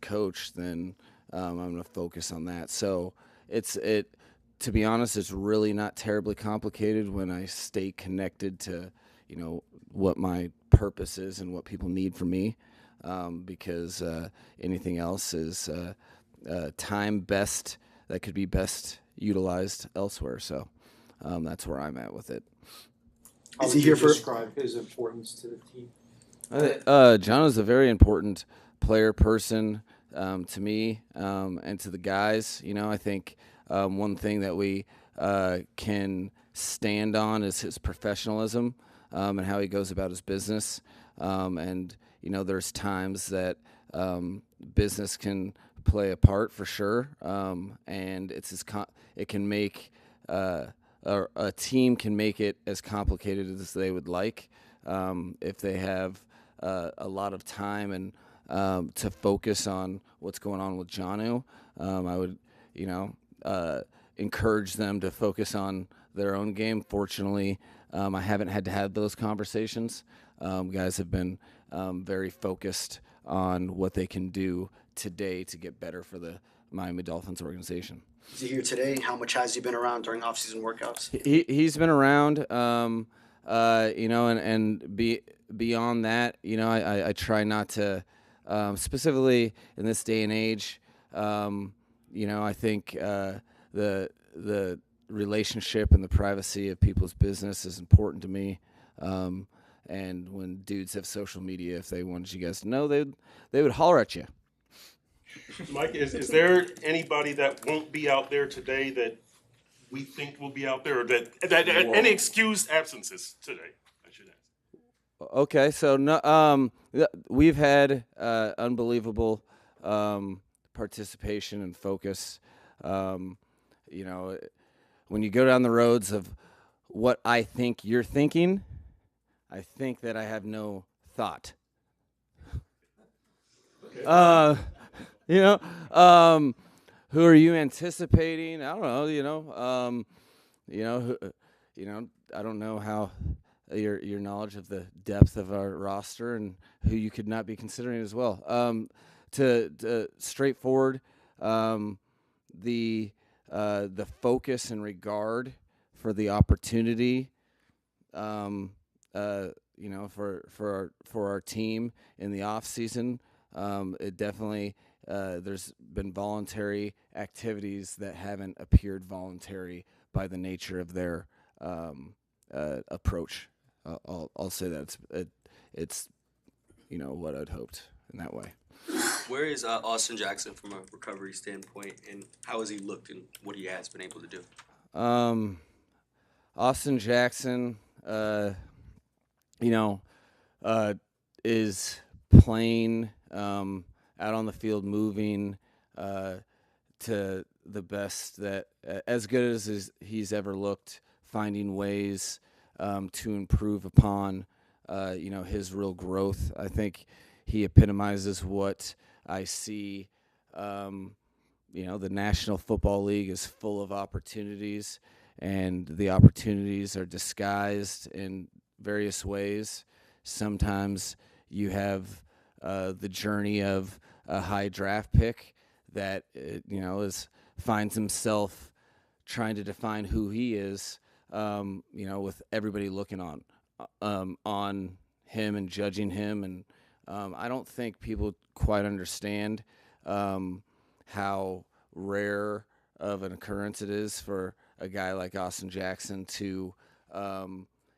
coach, then I'm going to focus on that. So to be honest, it's really not terribly complicated when I stay connected to, what my purpose is and what people need from me, because anything else is time that could be best utilized elsewhere. So that's where I'm at with it. How would you describe his importance to the team? John is a very important player, person, to me, and to the guys. I think one thing that we can stand on is his professionalism, and how he goes about his business. And there's times that business can play a part for sure, and it can make a team can make it as complicated as they would like, if they have a lot of time and to focus on what's going on with Jonnu. I would, encourage them to focus on their own game. Fortunately, I haven't had to have those conversations. Guys have been very focused on what they can do today to get better for the Miami Dolphins organization. Is he here today? How much has he been around during off-season workouts? He's been around, beyond that, I try not to, specifically in this day and age, I think the relationship and the privacy of people's business is important to me. And when dudes have social media, if they wanted you guys to know, they would holler at you. Mike, is there anybody that won't be out there today that we think will be out there, or that any excused absences today? I should ask. Okay, so no, we've had unbelievable participation and focus. When you go down the roads of what I think you're thinking, I think that I have no thought. Okay. Who are you anticipating? I don't know. I don't know how your knowledge of the depth of our roster and who you could not be considering as well. To straightforward, the focus and regard for the opportunity, for our team in the off season. It definitely, there's been voluntary activities that haven't appeared voluntary by the nature of their approach. I'll say that it's what I'd hoped in that way. Where is Austin Jackson from a recovery standpoint, and how has he looked and what he has been able to do? Austin Jackson, is playing out on the field, moving to the best that as good as he's ever looked, finding ways to improve upon his real growth. I think he epitomizes what I see. The National Football League is full of opportunities, and the opportunities are disguised in various ways. Sometimes you have the journey of a high draft pick that finds himself trying to define who he is, with everybody looking on him and judging him, and I don't think people quite understand how rare of an occurrence it is for a guy like Austin Jackson to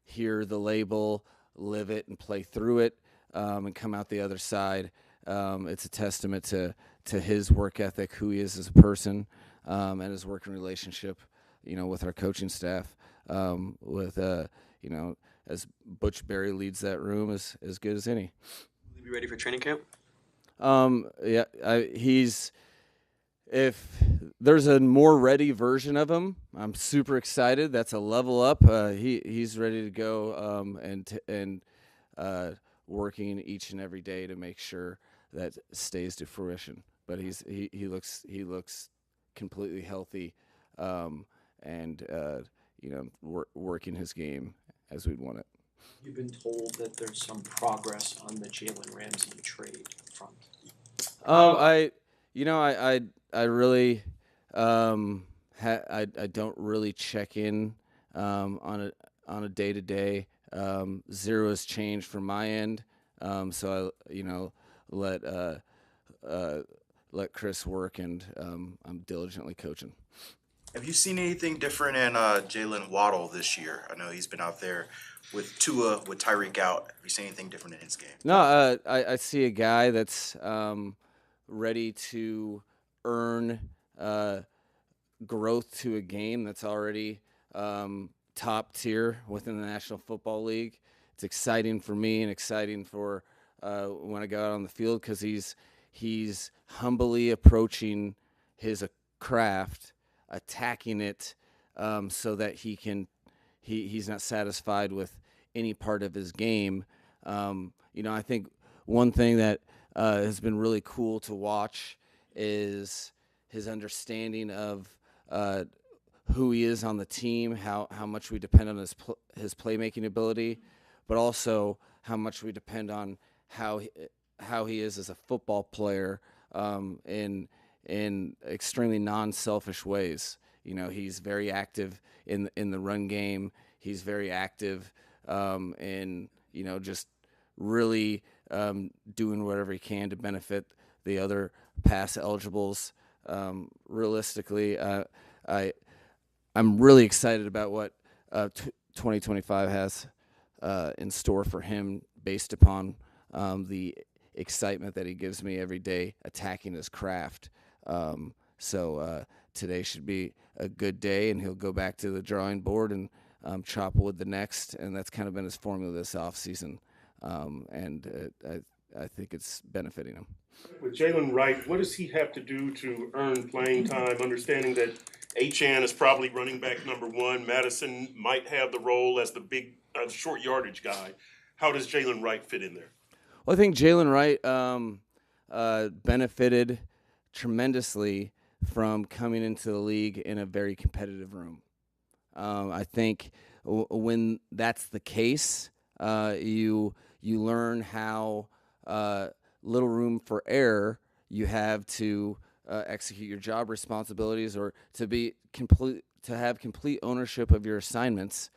hear the label, live it, and play through it, and come out the other side. It's a testament to his work ethic, who he is as a person, and his working relationship, with our coaching staff, as Butch Berry leads that room as good as any. Will he be ready for training camp? If there's a more ready version of him, I'm super excited. That's a level up. He's ready to go, and working each and every day to make sure that stays to fruition. But he looks completely healthy, and working his game as we'd want it. You've been told that there's some progress on the Jaylen Ramsey trade front. I really I don't really check in on a day to day. Zero has changed from my end, so I let Chris work, and I'm diligently coaching. Have you seen anything different in Jaylen Waddle this year? I know he's been out there with Tua, with Tyreek out. Have you seen anything different in his game? No, I see a guy that's ready to earn growth to a game that's already top tier within the National Football League. It's exciting for me and exciting for when I go out on the field because he's humbly approaching his craft, attacking it so that he's not satisfied with any part of his game. I think one thing that has been really cool to watch is his understanding of who he is on the team, how much we depend on his playmaking ability, but also how much we depend on how he is as a football player in extremely non-selfish ways. He's very active in the run game. He's very active in just really doing whatever he can to benefit the other pass eligibles. Realistically, I'm really excited about what 2025 has in store for him based upon the excitement that he gives me every day attacking his craft. So today should be a good day, and he'll go back to the drawing board and chop wood the next, and that's kind of been his formula this offseason. I think it's benefiting him. With Jaylen Wright, what does he have to do to earn playing time, understanding that Achane is probably running back number one, Madison might have the role as the big short yardage guy. How does Jaylen Wright fit in there? Well, I think Jaylen Wright benefited tremendously from coming into the league in a very competitive room. I think when that's the case, you learn how little room for error you have to execute your job responsibilities, or to have complete ownership of your assignments.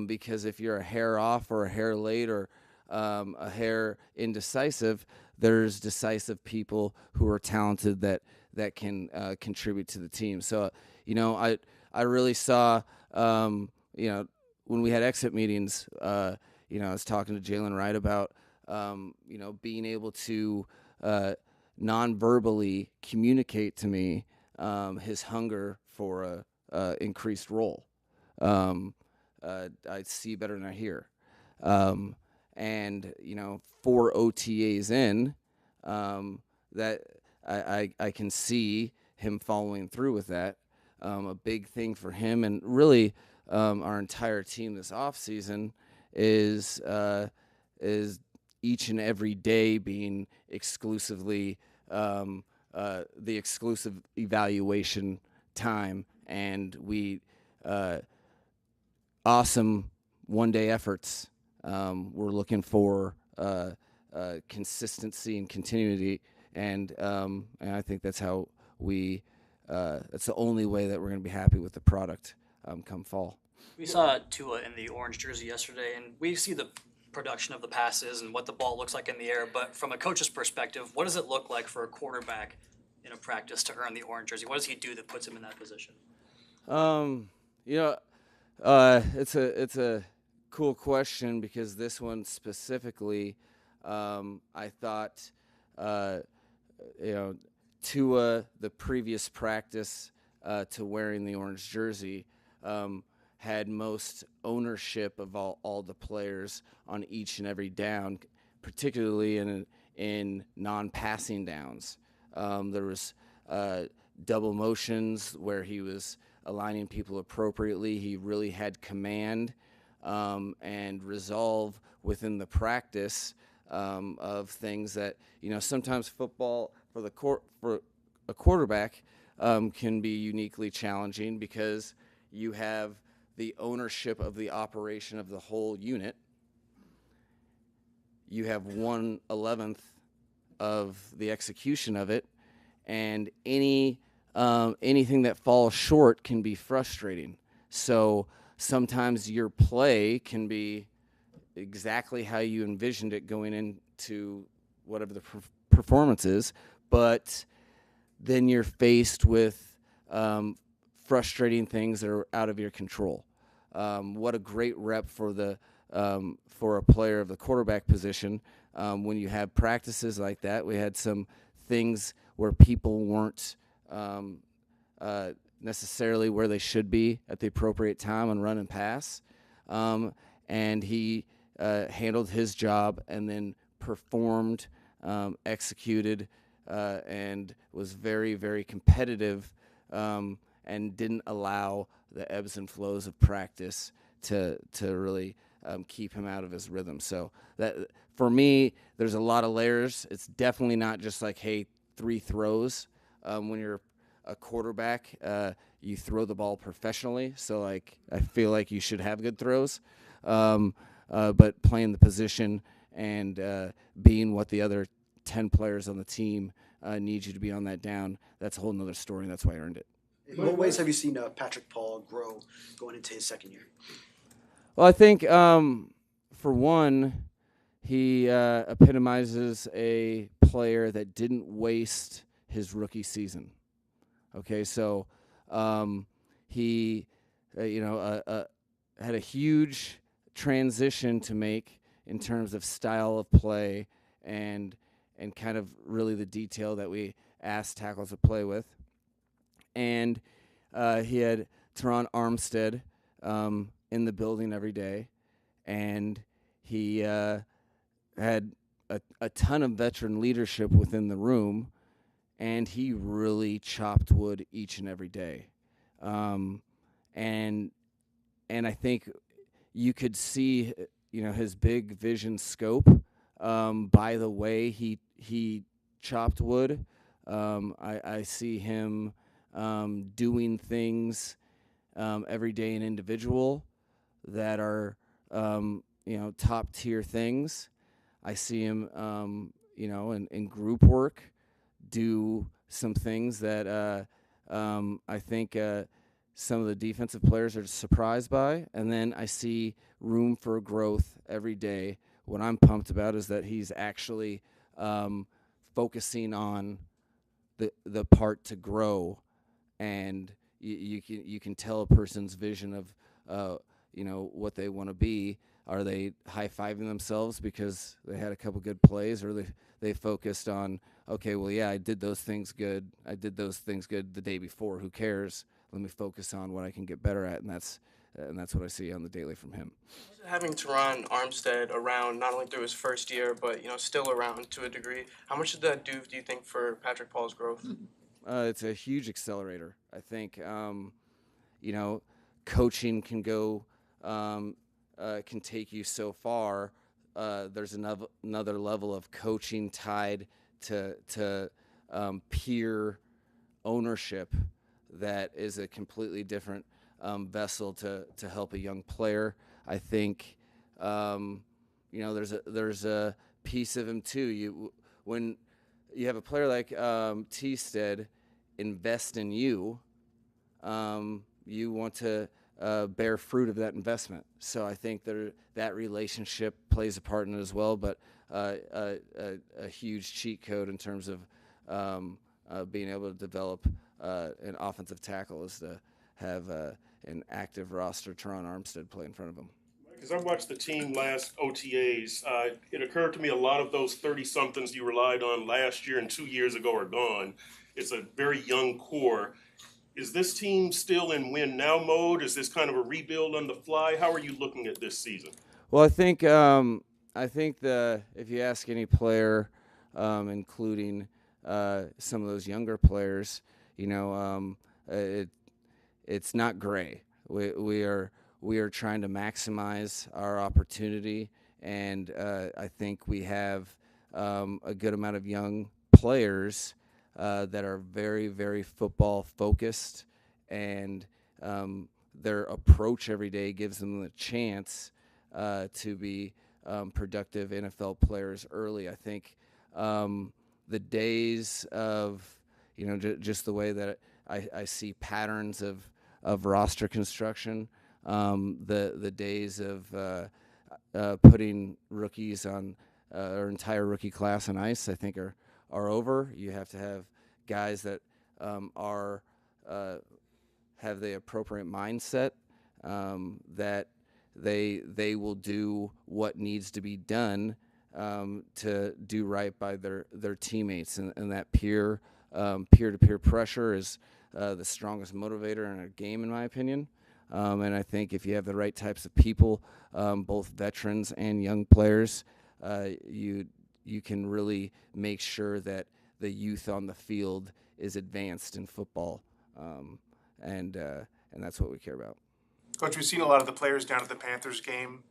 Because if you're a hair off or a hair late or a hair indecisive, there's decisive people who are talented that can contribute to the team. So I really saw when we had exit meetings, I was talking to Jaylen Wright about being able to non-verbally communicate to me his hunger for a increased role. I see better than I hear. And 4 OTAs in, that I can see him following through with that. A big thing for him, and really our entire team this offseason is each and every day being exclusively the exclusive evaluation time, and we awesome one-day efforts. We're looking for consistency and continuity, and I think that's how that's the only way that we're going to be happy with the product come fall. We saw Tua in the orange jersey yesterday, and we see the production of the passes and what the ball looks like in the air. But from a coach's perspective, what does it look like for a quarterback in a practice to earn the orange jersey? What does he do that puts him in that position? It's a cool question, because this one specifically, I thought, Tua, the previous practice to wearing the orange jersey, had most ownership of all the players on each and every down, particularly in non-passing downs. There was double motions where he was aligning people appropriately. He really had command and resolve within the practice of things that sometimes football for a quarterback can be uniquely challenging, because you have the ownership of the operation of the whole unit. You have 1/11 of the execution of it, and anything that falls short can be frustrating. So sometimes your play can be exactly how you envisioned it going into whatever the performance is, but then you're faced with frustrating things that are out of your control. What a great rep for a player of the quarterback position. When you have practices like that, we had some things where people weren't necessarily where they should be at the appropriate time on run and pass, and he handled his job and then performed, executed, and was very, very competitive, and didn't allow the ebbs and flows of practice to really keep him out of his rhythm. So that, for me, there's a lot of layers. It's definitely not just like, hey, 3 throws. When you're a quarterback, you throw the ball professionally. So like, I feel like you should have good throws. But playing the position and being what the other 10 players on the team need you to be on that down, that's a whole nother story, and that's why I earned it. In what ways have you seen Patrick Paul grow going into his second year? Well, I think, for one, he epitomizes a player that didn't waste his rookie season. Okay, so he, had a huge transition to make in terms of style of play and kind of really the detail that we asked tackles to play with. And he had Teron Armstead in the building every day, and he had a ton of veteran leadership within the room, and he really chopped wood each and every day. And I think you could see, his big vision scope by the way he chopped wood. I see him doing things every day in individual that are top tier things. I see him in group work do some things that I think some of the defensive players are surprised by, and then I see room for growth every day. What I'm pumped about is that he's actually focusing on the part to grow, and you can tell a person's vision of what they want to be. Are they high-fiving themselves because they had a couple good plays, or they focused on, okay, well, yeah, I did those things good the day before. Who cares? Let me focus on what I can get better at, and that's what I see on the daily from him. Having Teron Armstead around not only through his first year, but still around to a degree, how much did that do you think for Patrick Paul's growth? It's a huge accelerator. I think coaching can go can take you so far. There's another level of coaching tied to peer ownership that is a completely different vessel to help a young player. I think there's a piece of him too. When you have a player like Teestead invest in you, you want to bear fruit of that investment. So I think that relationship plays a part in it as well, but a huge cheat code in terms of being able to develop an offensive tackle is to have an active roster, Teron Armstead, play in front of him. As I watched the team last OTAs, it occurred to me a lot of those 30-somethings you relied on last year and 2 years ago are gone. It's a very young core. Is this team still in win-now mode? Is this kind of a rebuild on the fly? How are you looking at this season? Well, I think if you ask any player, including some of those younger players, it's not gray. We are trying to maximize our opportunity, and I think we have a good amount of young players that are very, very football focused, and their approach every day gives them the chance to be productive NFL players early. I think the days of, just the way that I see patterns of roster construction, the days of putting rookies on our entire rookie class on ice, I think are over. You have to have guys that have the appropriate mindset, that they will do what needs to be done to do right by their teammates, and that peer-to-peer pressure is the strongest motivator in a game, in my opinion. And I think if you have the right types of people, both veterans and young players, you can really make sure that the youth on the field is advanced in football, and that's what we care about. Coach, we've seen a lot of the players down at the Panthers game,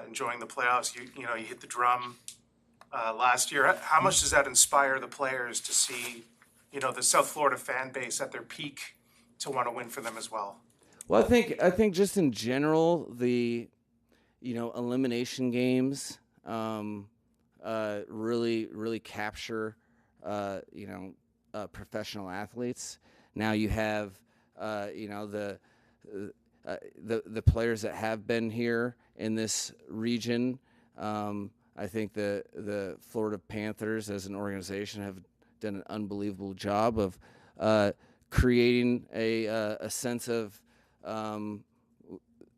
enjoying the playoffs. You hit the drum last year. How much does that inspire the players to see, the South Florida fan base at their peak to want to win for them as well? Well, I think just in general, the elimination games really capture professional athletes. Now you have the players that have been here in this region. I think the Florida Panthers as an organization have done an unbelievable job of creating a sense of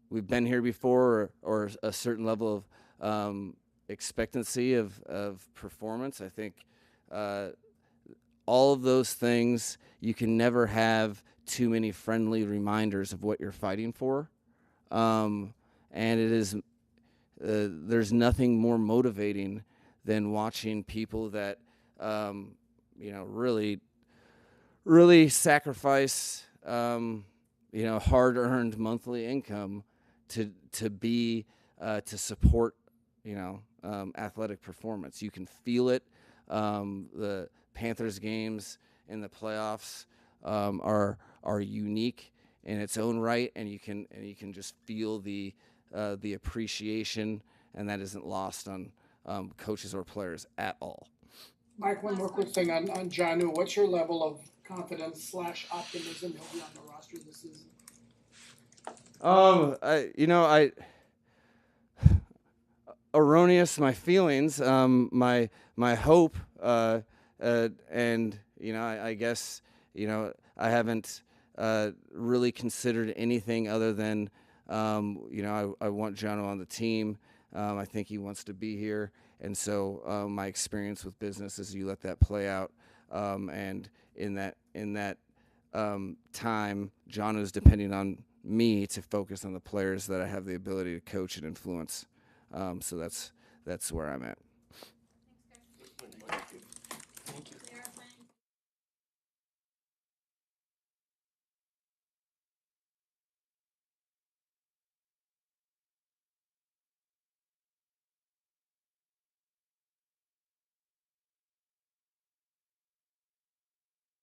we've been here before, or a certain level of expectancy of performance. I think all of those things, you can never have too many friendly reminders of what you're fighting for, and it is there's nothing more motivating than watching people that really sacrifice hard-earned monthly income to support athletic performance. You can feel it. The Panthers games in the playoffs are unique in its own right, and you can just feel the appreciation, and that isn't lost on coaches or players at all. Mike, one more quick thing on Jonnu. What's your level of confidence / optimism he'll be on the roster this season? Erroneous my feelings, my hope, and I guess I haven't really considered anything other than I want Jonnu on the team. I think he wants to be here, and so my experience with business is you let that play out, and in that time, Jonnu's depending on me to focus on the players that I have the ability to coach and influence. So that's where I'm at.